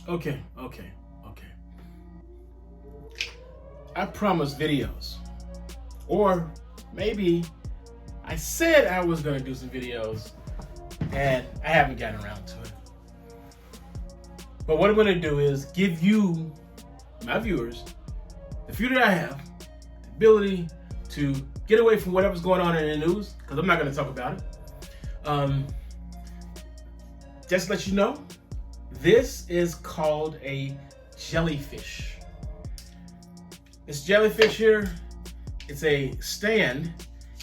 Okay. I promised videos. Or maybe I said I was going to do some videos and I haven't gotten around to it. But what I'm going to do is give you, my viewers, the view that I have, the ability to get away from whatever's going on in the news, because I'm not going to talk about it. Just to let you know, this is called a jellyfish. This jellyfish here, it's a stand,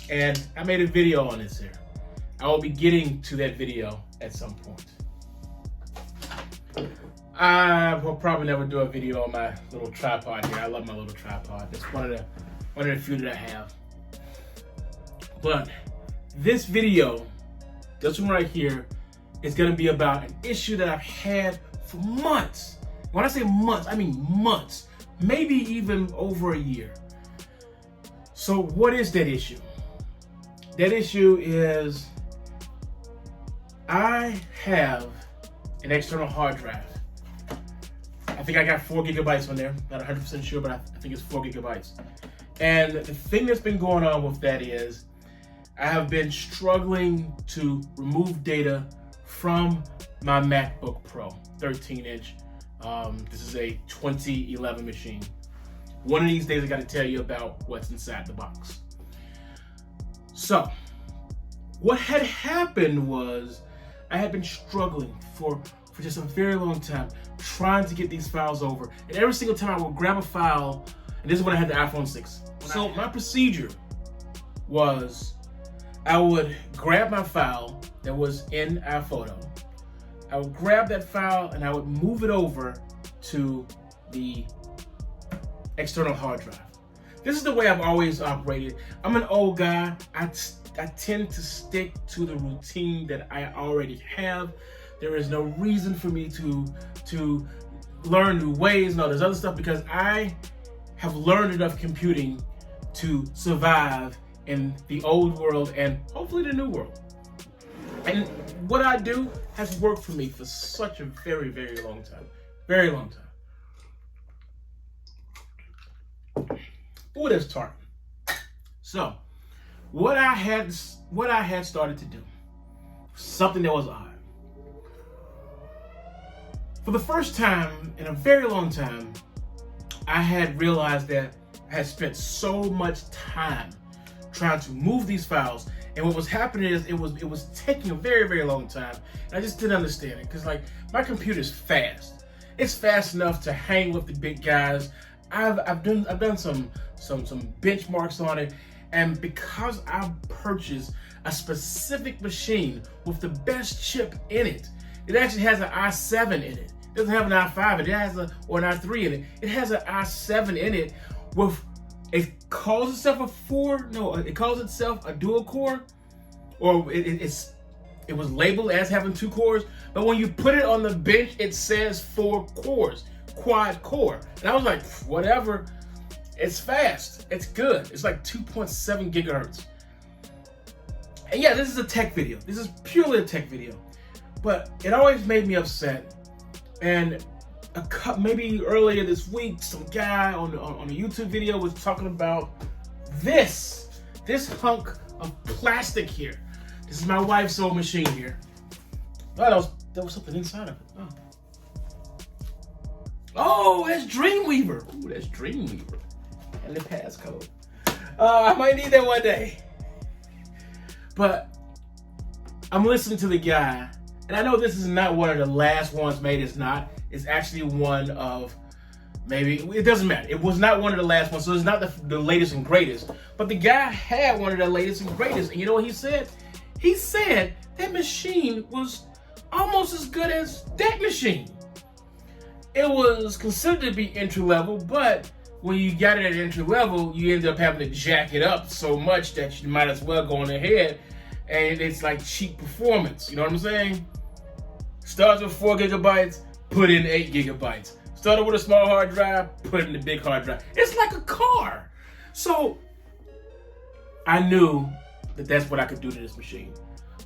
and I made a video on this here. I will be getting to that video at some point. I will probably never do a video on my little tripod here. I love my little tripod. It's one of the few that I have. But this video, this one right here, is gonna be about an issue that I've had for months. When I say months, I mean months, maybe even over a year. So what is that issue? That issue is I have an external hard drive. I think I got 4 gigabytes on there. Not 100% sure, but I think it's 4 gigabytes. And the thing that's been going on with that is I have been struggling to remove data from my MacBook Pro 13-inch. This is a 2011 machine. One of these days I got to tell you about what's inside the box. So, what had happened was I had been struggling for just a very long time trying to get these files over. And every single time I would grab a file, and this is when I had the iPhone 6. So my procedure was I would grab my file that was in iPhoto. I would grab that file and I would move it over to the external hard drive. This is the way I've always operated. I'm an old guy. I tend to stick to the routine that I already have. There is no reason for me to learn new ways and all this other stuff because I have learned enough computing to survive in the old world and hopefully the new world. And what I do has worked for me for such a very, very long time. Very long time. Ooh, that's tart. So, what I had started to do, something that was odd. For the first time in a very long time, I had realized that I had spent so much time trying to move these files, and what was happening is it was taking a very, very long time, and I just didn't understand it because like my computer's fast. It's fast enough to hang with the big guys. I've done some benchmarks on it, and because I purchased a specific machine with the best chip in it, it actually has an i7 in it. It doesn't have an i5 in it. It has an i3 in it. It has an i7 in it with, it calls itself it calls itself a dual core, or it was labeled as having 2 cores, but when you put it on the bench, it says 4 cores, quad core. And I was like, whatever, it's fast, it's good. It's like 2.7 gigahertz. And yeah, this is a tech video. This is purely a tech video. But it always made me upset. And maybe earlier this week, some guy on a YouTube video was talking about this hunk of plastic here. This is my wife's old machine here. Oh, there was something inside of it. Oh, that's Dreamweaver. Ooh, that's Dreamweaver. And the passcode. I might need that one day. But I'm listening to the guy, and I know this is not one of the last ones made. It's not. It's actually one of, maybe, it doesn't matter. It was not one of the last ones, so it's not the latest and greatest. But the guy had one of the latest and greatest, and you know what he said? He said that machine was almost as good as that machine. It was considered to be entry level, but when you got it at entry level, you end up having to jack it up so much that you might as well go on ahead, and it's like cheap performance. You know what I'm saying? Starts with 4 gigabytes, put in 8 gigabytes. Started with a small hard drive, put in the big hard drive. It's like a car. So I knew that that's what I could do to this machine.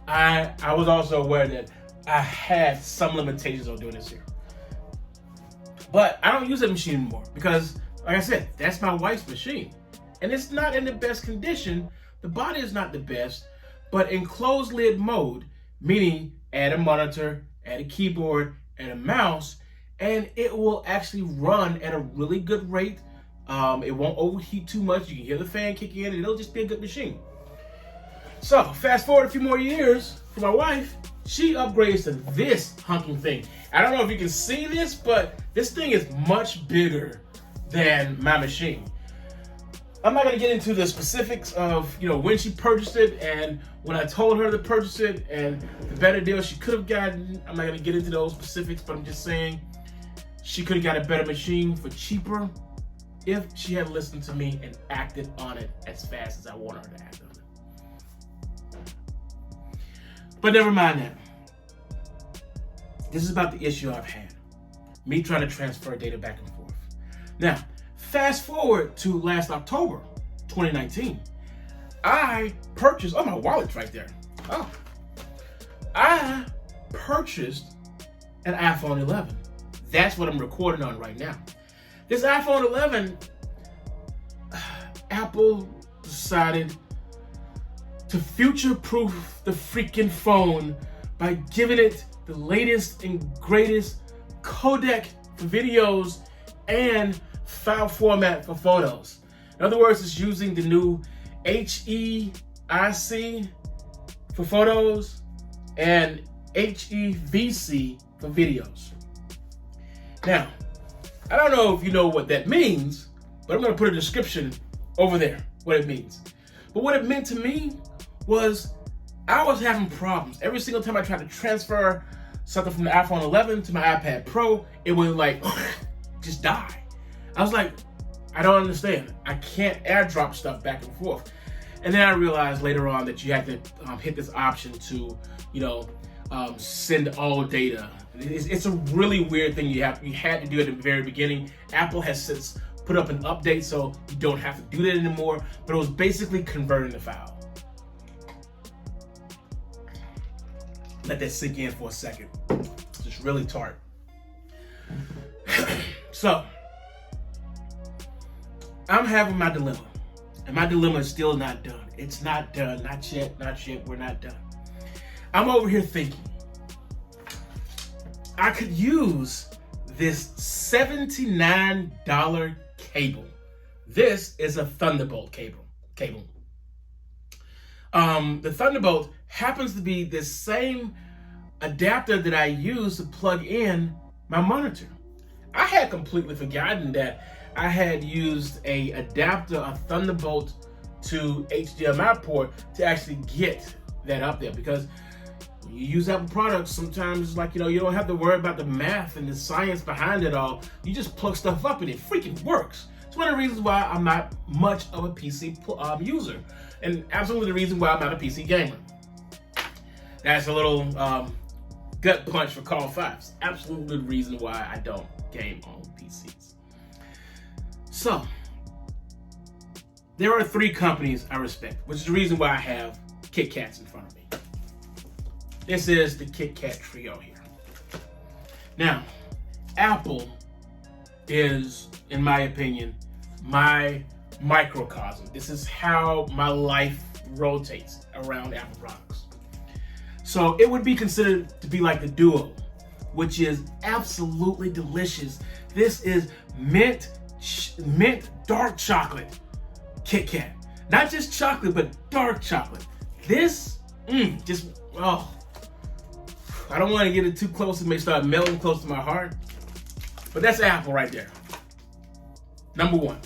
I was also aware that I had some limitations on doing this here. But I don't use that machine anymore because, like I said, that's my wife's machine. And it's not in the best condition. The body is not the best, but in closed lid mode, meaning add a monitor, add a keyboard, and a mouse, and it will actually run at a really good rate. It won't overheat too much. You can hear the fan kick in, and it'll just be a good machine. So fast forward a few more years for my wife, she upgrades to this hunking thing. I don't know if you can see this, but this thing is much bigger than my machine. I'm not gonna get into the specifics of when she purchased it and when I told her to purchase it and the better deal she could have gotten. I'm not gonna get into those specifics, but I'm just saying she could have got a better machine for cheaper if she had listened to me and acted on it as fast as I want her to act on it. But never mind that. This is about the issue I've had. Me trying to transfer data back and forth. Now, fast forward to last October, 2019. I purchased, my wallet's right there. I purchased an iPhone 11. That's what I'm recording on right now. This iPhone 11, Apple decided to future-proof the freaking phone by giving it the latest and greatest codec for videos and file format for photos. In other words, it's using the new HEIC for photos and HEVC for videos. Now, I don't know if you know what that means, but I'm going to put a description over there, what it means. But what it meant to me was I was having problems. Every single time I tried to transfer something from the iPhone 11 to my iPad Pro, it would just die. I was like, I don't understand. I can't airdrop stuff back and forth. And then I realized later on that you had to hit this option to, send all data. It's a really weird thing you had to do at the very beginning. Apple has since put up an update so you don't have to do that anymore, but it was basically converting the file. Let that sink in for a second. It's just really tart. So, I'm having my dilemma. And my dilemma is still not done. It's not done. Not yet. We're not done. I'm over here thinking, I could use this $79 cable. This is a Thunderbolt cable. The Thunderbolt happens to be the same adapter that I use to plug in my monitor. I had completely forgotten that I had used a adapter, a Thunderbolt to HDMI port to actually get that up there, because when you use Apple products, sometimes you don't have to worry about the math and the science behind it all. You just plug stuff up and it freaking works. It's one of the reasons why I'm not much of a PC user, and absolutely the reason why I'm not a PC gamer. That's a little gut punch for Call 5s. Absolutely the reason why I don't game on PCs. So, there are 3 companies I respect, which is the reason why I have Kit Kats in front of me. This is the Kit Kat trio here. Now, Apple is, in my opinion, my microcosm. This is how my life rotates around Apple products. So it would be considered to be like the duo, which is absolutely delicious. This is mint dark chocolate Kit Kat. Not just chocolate, but dark chocolate. This, I don't want to get it too close. It may start melting close to my heart. But that's Apple right there. Number 1.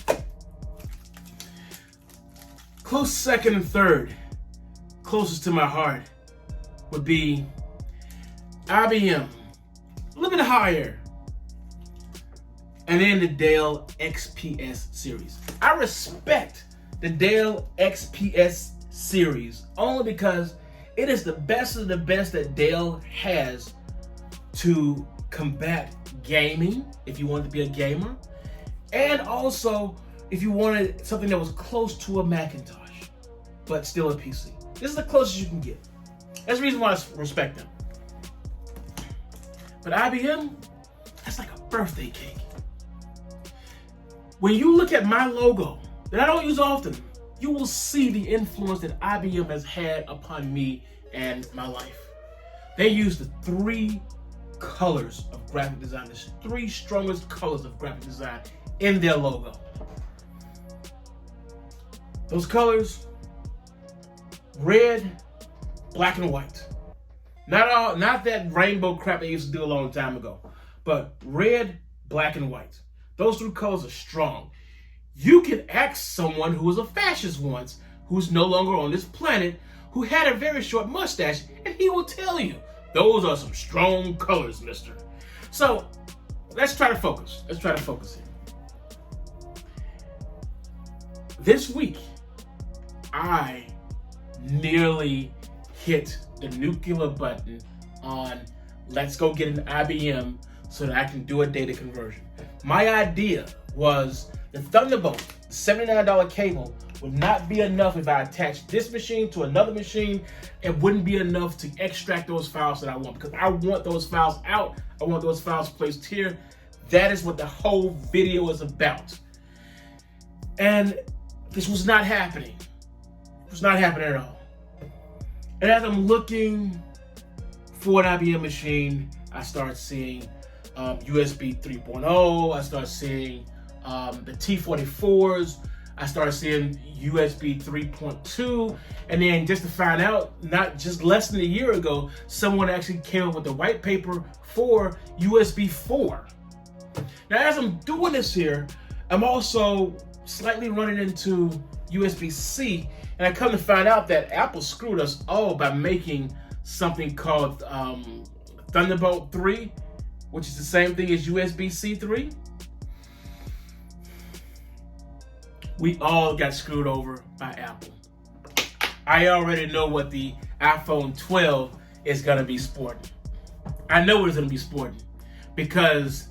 Close second and third, closest to my heart, would be IBM. A little bit higher. And then the Dell XPS series. I respect the Dell XPS series only because it is the best of the best that Dell has to combat gaming, if you wanted to be a gamer, and also if you wanted something that was close to a Macintosh, but still a PC. This is the closest you can get. That's the reason why I respect them. But IBM, that's like a birthday cake. When you look at my logo that I don't use often, you will see the influence that IBM has had upon me and my life. They use the 3 colors of graphic design, the 3 strongest colors of graphic design in their logo. Those colors: red, black, and white. Not that rainbow crap they used to do a long time ago, but red, black, and white. Those 3 colors are strong. You can ask someone who was a fascist once, who's no longer on this planet, who had a very short mustache, and he will tell you, those are some strong colors, mister. So, let's try to focus. Let's try to focus here. This week, I nearly hit the nuclear button on let's go get an IBM so that I can do a data conversion. My idea was the Thunderbolt, the $79 cable, would not be enough if I attached this machine to another machine. It wouldn't be enough to extract those files that I want, because I want those files out. I want those files placed here. That is what the whole video is about. And this was not happening. It was not happening at all. And as I'm looking for an IBM machine, I start seeing USB 3.0. I start seeing the T44s. I started seeing USB 3.2. And then just to find out, not just less than a year ago, someone actually came up with a white paper for USB 4. Now, as I'm doing this here, I'm also slightly running into USB-C, and I come to find out that Apple screwed us all by making something called Thunderbolt 3, which is the same thing as USB-C 3. We all got screwed over by Apple. I already know what the iPhone 12 is gonna be sporting. I know what it's gonna be sporting because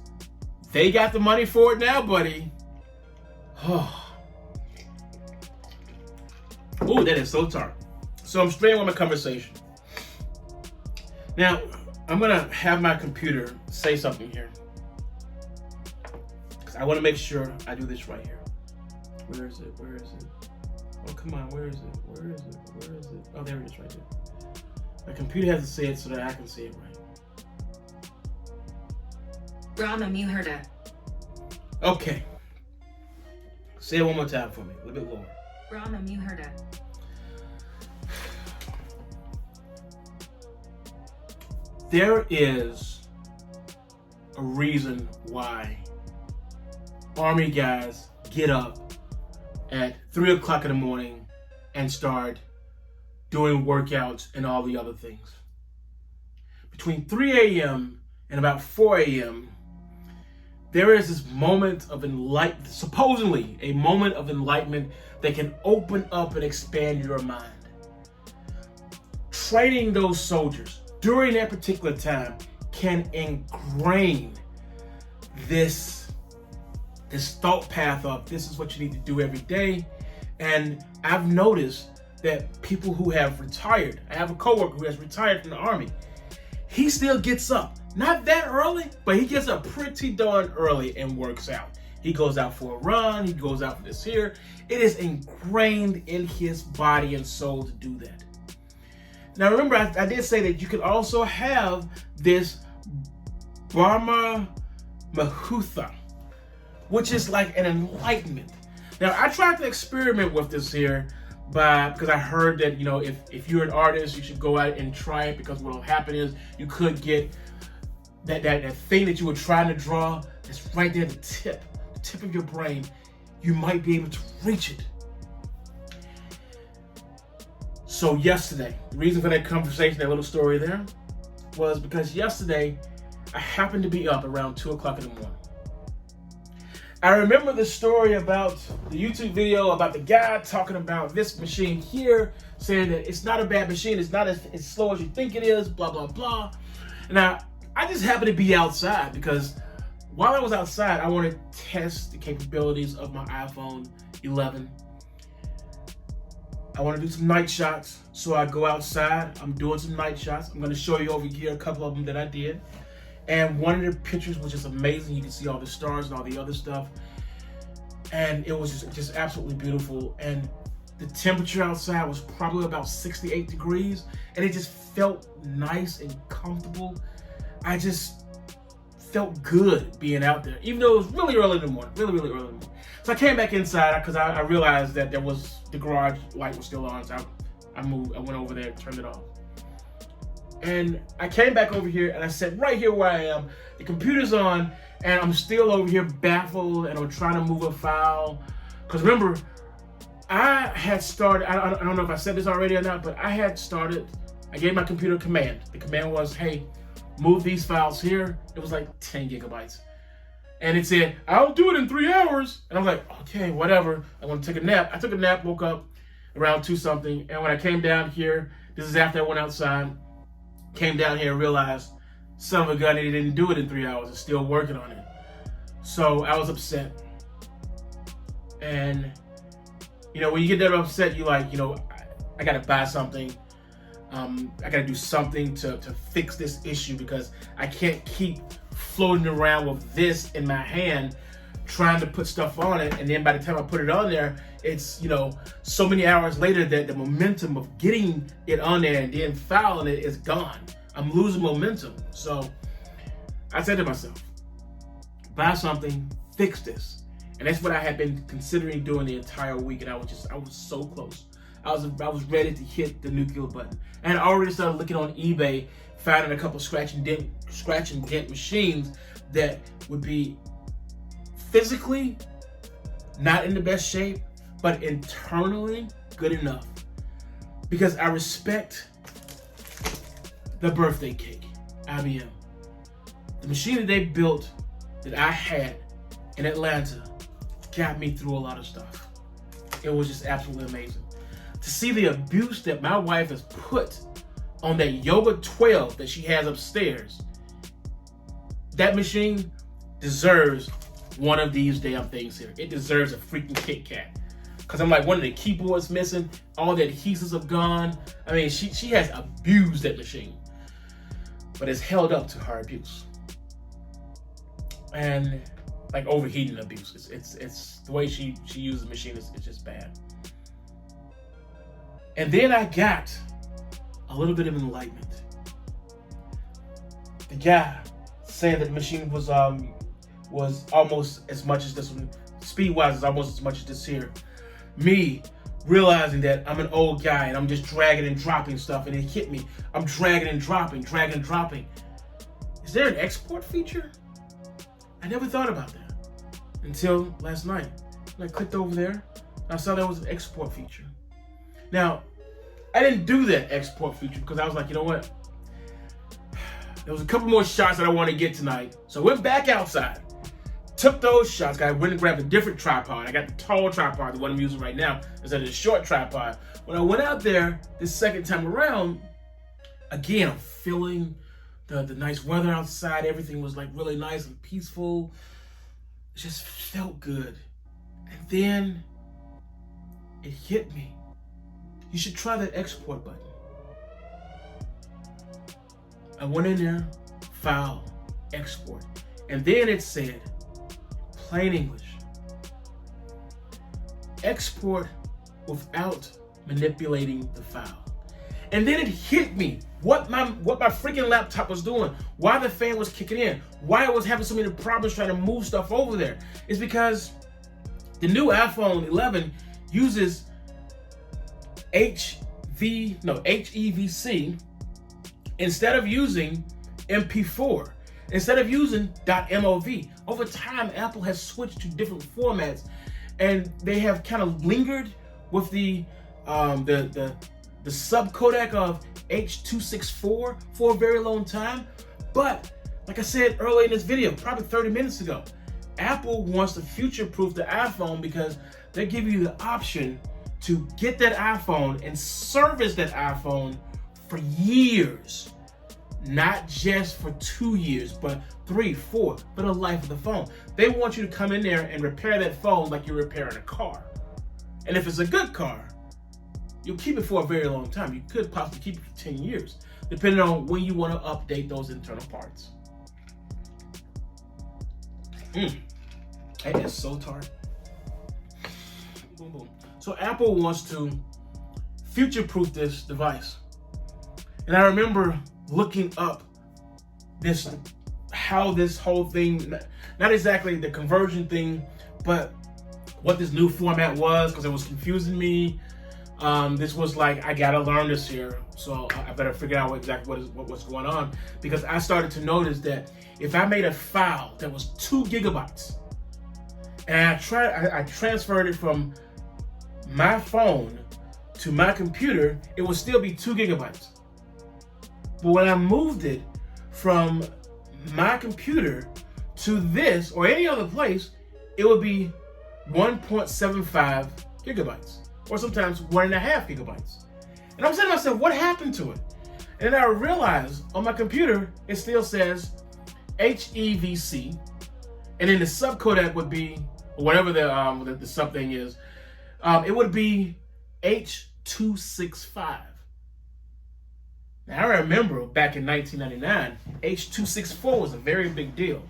they got the money for it now, buddy. Oh, that is so tart. So I'm straying with my conversation. Now, I'm gonna have my computer say something here, because I wanna make sure I do this right here. Where is it? Where is it? Oh, come on, where is it? Where is it? Where is it? Oh, there it is right there. My computer has to say it so that I can see it right. Brahma, you heard it. Okay. Say it one more time for me, a little bit lower. Brahma, you heard it. There is a reason why Army guys get up at 3 o'clock in the morning and start doing workouts and all the other things. Between 3 a.m. and about 4 a.m., there is this moment of enlightenment, supposedly a moment of enlightenment that can open up and expand your mind. Training those soldiers during that particular time can ingrain this thought path of this is what you need to do every day. And I've noticed that people who have retired, I have a coworker who has retired from the Army, he still gets up. Not that early, but he gets up pretty darn early and works out. He goes out for a run, he goes out for this here. It is ingrained in his body and soul to do that. Now remember, I did say that you could also have this Brahma Muhurta, which is like an enlightenment. Now I tried to experiment with this here because I heard that, you know, if you're an artist, you should go out and try it, because what will happen is you could get that thing that you were trying to draw that's right there, the tip of your brain. You might be able to reach it. So yesterday, the reason for that conversation, that little story there, was because yesterday I happened to be up around 2 o'clock in the morning. I remember the story about the YouTube video about the guy talking about this machine here, saying that it's not a bad machine, it's not as slow as you think it is, blah, blah, blah. Now, I just happened to be outside because while I was outside, I wanted to test the capabilities of my iPhone 11. I want to do some night shots, so I go outside. I'm doing some night shots. I'm going to show you over here a couple of them that I did. And one of the pictures was just amazing. You can see all the stars and all the other stuff. and it was just absolutely beautiful. And the temperature outside was probably about 68 degrees, and it just felt nice and comfortable. I just felt good being out there, even though it was really early in the morning, really early in the morning. So I came back inside because I realized that the garage light was still on, so I went over there, turned it off. And I came back over here and I sat right here where I am. The computer's on, and I'm still over here baffled, and I'm trying to move a file. Because remember, I had started, I don't know if I said this already or not, but I gave my computer a command. The command was, hey, move these files here. It was like 10 gigabytes. And it said, I'll do it in 3 hours. And I was like, okay, whatever. I'm gonna take a nap. I took a nap, woke up around 2 something. And when I came down here, this is after I went outside, came down here and realized, son of a gun, he didn't do it in 3 hours. It's still working on it. So I was upset. And, when you get that upset, you like, I gotta buy something. I gotta do something to fix this issue, because I can't keep floating around with this in my hand trying to put stuff on it, and then by the time I put it on there, it's so many hours later that the momentum of getting it on there and then filing it is gone. I'm losing momentum. So I said to myself, buy something, fix this. And that's what I had been considering doing the entire week, and I was so close. I was ready to hit the nuclear button. And I already started looking on eBay, finding a couple scratch and dent machines that would be physically not in the best shape, but internally good enough. Because I respect the birthday cake, IBM. The machine that they built that I had in Atlanta got me through a lot of stuff. It was just absolutely amazing. To see the abuse that my wife has put on that Yoga 12 that she has upstairs, that machine deserves one of these damn things here. It deserves a freaking Kit Kat. Because I'm like, one of the keyboards missing, all the adhesives have gone. I mean, she has abused that machine, but it's held up to her abuse. And like overheating abuse. It's the way she uses the machine is just bad. And then I got a little bit of enlightenment. The guy saying that the machine was almost as much as this one, speed-wise is almost as much as this here. Me realizing that I'm an old guy and I'm just dragging and dropping stuff, and it hit me. I'm dragging and dropping. Is there an export feature? I never thought about that until last night. When I clicked over there, I saw there was an export feature. Now, I didn't do that export feature because I was like, you know what? There was a couple more shots that I want to get tonight. So I went back outside, took those shots. I went and grabbed a different tripod. I got the tall tripod, the one I'm using right now, instead of the short tripod. When I went out there this second time around, again, I'm feeling the nice weather outside. Everything was like really nice and peaceful. It just felt good. And then it hit me. You should try that export button. I went in there, file, export. And then it said, plain English, export without manipulating the file. And then it hit me what my freaking laptop was doing, why the fan was kicking in, why I was having so many problems trying to move stuff over there. It's because the new iPhone 11 uses HEVC instead of using MP4, instead of using .mov. Over time, Apple has switched to different formats, and they have kind of lingered with the sub-codec of H.264 for a very long time. But like I said earlier in this video, probably 30 minutes ago, Apple wants to future-proof the iPhone because they give you the option to get that iPhone and service that iPhone for years. Not just for 2 years, but 3, 4, for the life of the phone. They want you to come in there and repair that phone like you're repairing a car. And if it's a good car, you'll keep it for a very long time. You could possibly keep it for 10 years, depending on when you want to update those internal parts. It is so tart. boom, boom. So Apple wants to future-proof this device. And I remember looking up how this whole thing, not exactly the conversion thing, but what this new format was, because it was confusing me. This was like, I gotta learn this here, so I better figure out exactly what's going on, because I started to notice that if I made a file that was 2 gigabytes, and I transferred it from my phone to my computer, it would still be 2 gigabytes. But when I moved it from my computer to this or any other place, it would be 1.75 gigabytes, or sometimes 1.5 gigabytes. And I'm saying to myself, what happened to it? And then I realized on my computer, it still says HEVC, and then the subcodec would be, whatever the sub thing is, it would be H.265. Now, I remember back in 1999, H.264 was a very big deal.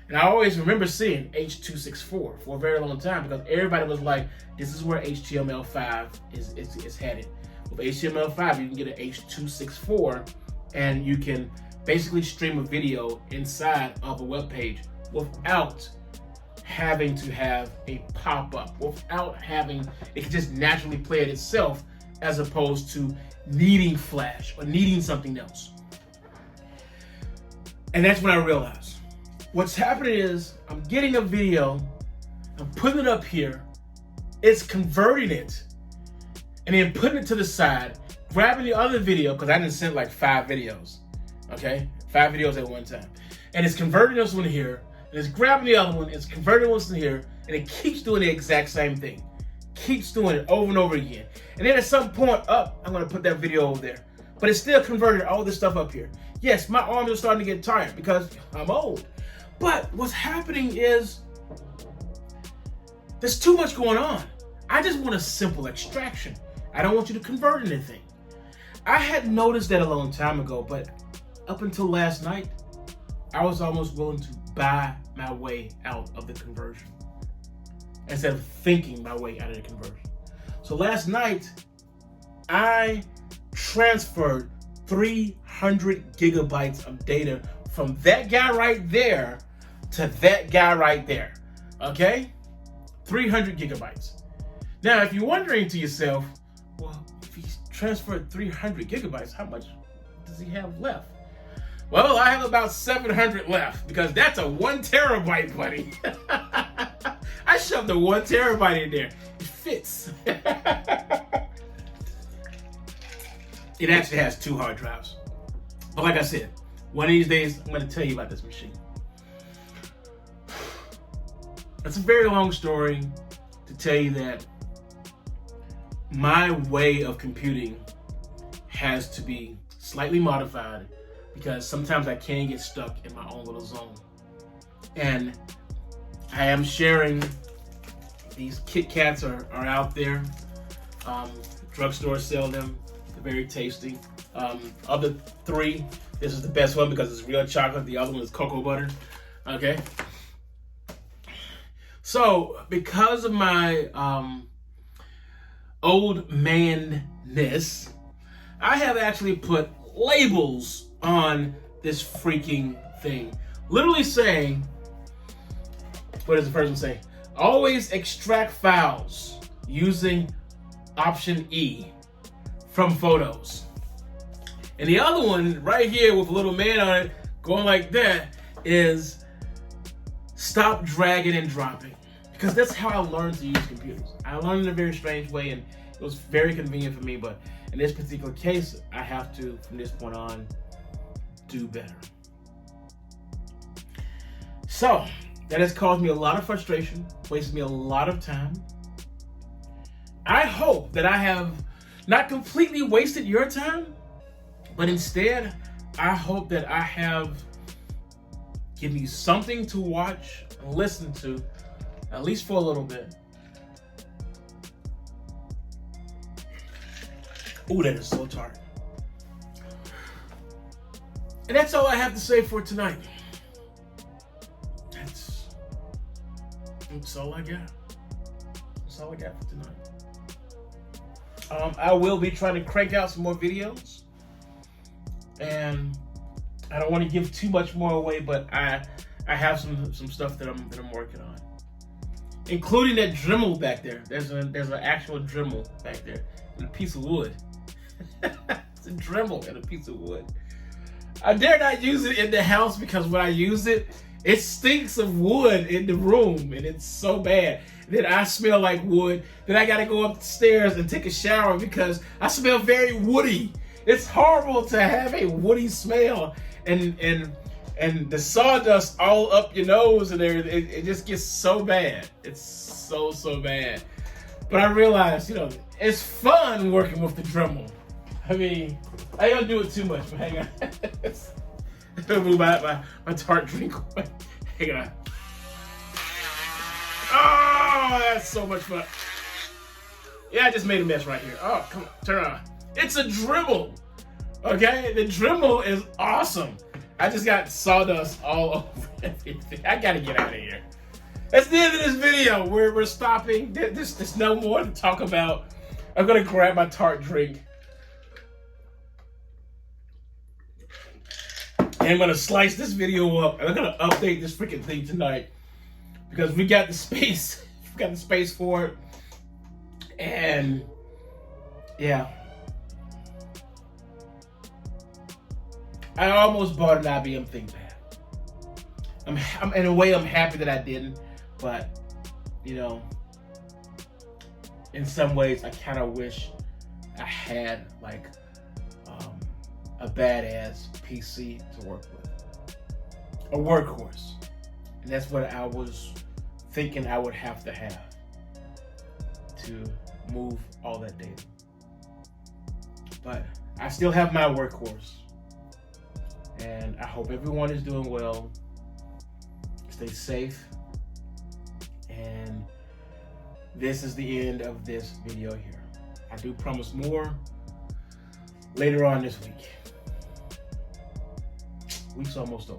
And I always remember seeing H.264 for a very long time, because everybody was like, this is where HTML5 is headed. With HTML5, you can get an H.264, and you can basically stream a video inside of a web page without having to have a pop-up, without having, it can just naturally play it itself, as opposed to needing Flash or needing something else. And that's when I realized what's happening is I'm getting a video, I'm putting it up here, it's converting it, and then putting it to the side, grabbing the other video, because I didn't send like 5 videos, okay? 5 videos at one time. And it's converting this one here, and it's grabbing the other one, it's converting this one here, and it keeps doing the exact same thing. Keeps doing it over and over again. And then at some point I'm gonna put that video over there. But it's still converting all this stuff up here. Yes, my arms are starting to get tired because I'm old. But what's happening is there's too much going on. I just want a simple extraction. I don't want you to convert anything. I had noticed that a long time ago, but up until last night, I was almost willing to buy my way out of the conversion instead of thinking my way out of the conversion. So last night, I transferred 300 gigabytes of data from that guy right there to that guy right there, okay? 300 gigabytes. Now, if you're wondering to yourself, well, if he transferred 300 gigabytes, how much does he have left? Well, I have about 700 left, because that's a 1 terabyte, buddy. I shoved a 1 terabyte in there. It fits. It actually has 2 hard drives. But like I said, one of these days, I'm going to tell you about this machine. It's a very long story to tell you that my way of computing has to be slightly modified, because sometimes I can get stuck in my own little zone. And I am sharing, these Kit Kats are out there. Drugstores sell them. They're very tasty. Of the 3, this is the best one because it's real chocolate. The other one is cocoa butter. Okay. So because of my old man-ness, I have actually put labels on this freaking thing. Literally saying, what does the person say? Always extract files using option E from photos. And the other one right here with a little man on it going like that is stop dragging and dropping. Because that's how I learned to use computers. I learned in a very strange way, and it was very convenient for me, but in this particular case, I have to, from this point on, do better. So, that has caused me a lot of frustration, wasted me a lot of time. I hope that I have not completely wasted your time, but instead, I hope that I have given you something to watch and listen to, at least for a little bit. Ooh, that is so tart. And that's all I have to say for tonight. That's all I got. That's all I got for tonight. I will be trying to crank out some more videos, and I don't want to give too much more away, but I have some stuff that I'm working on, including that Dremel back there. There's an actual Dremel back there and a piece of wood. It's a Dremel and a piece of wood. I dare not use it in the house because when I use it, it stinks of wood in the room, and it's so bad that I smell like wood. Then I gotta go upstairs and take a shower because I smell very woody. It's horrible to have a woody smell, and the sawdust all up your nose and everything. It just gets so bad. It's so bad. But I realized, it's fun working with the Dremel. I mean, I ain't gonna do it too much, but hang on. I'm gonna move my tart drink away. Hang on. Oh, that's so much fun. Yeah, I just made a mess right here. Oh, come on, turn on. It's a Dremel. Okay, the Dremel is awesome. I just got sawdust all over everything. I gotta get out of here. That's the end of this video. We're stopping. There's no more to talk about. I'm gonna grab my tart drink. And I'm gonna slice this video up, and I'm gonna update this freaking thing tonight because we got the space. We got the space for it, and yeah, I almost bought an IBM ThinkPad. I'm in a way I'm happy that I didn't, but in some ways I kind of wish I had like a badass PC to work with, a workhorse, and that's what I was thinking I would have to have to move all that data. But I still have my workhorse, and I hope everyone is doing well. Stay safe, and this is the end of this video here. I do promise more later on this week. Week's almost over.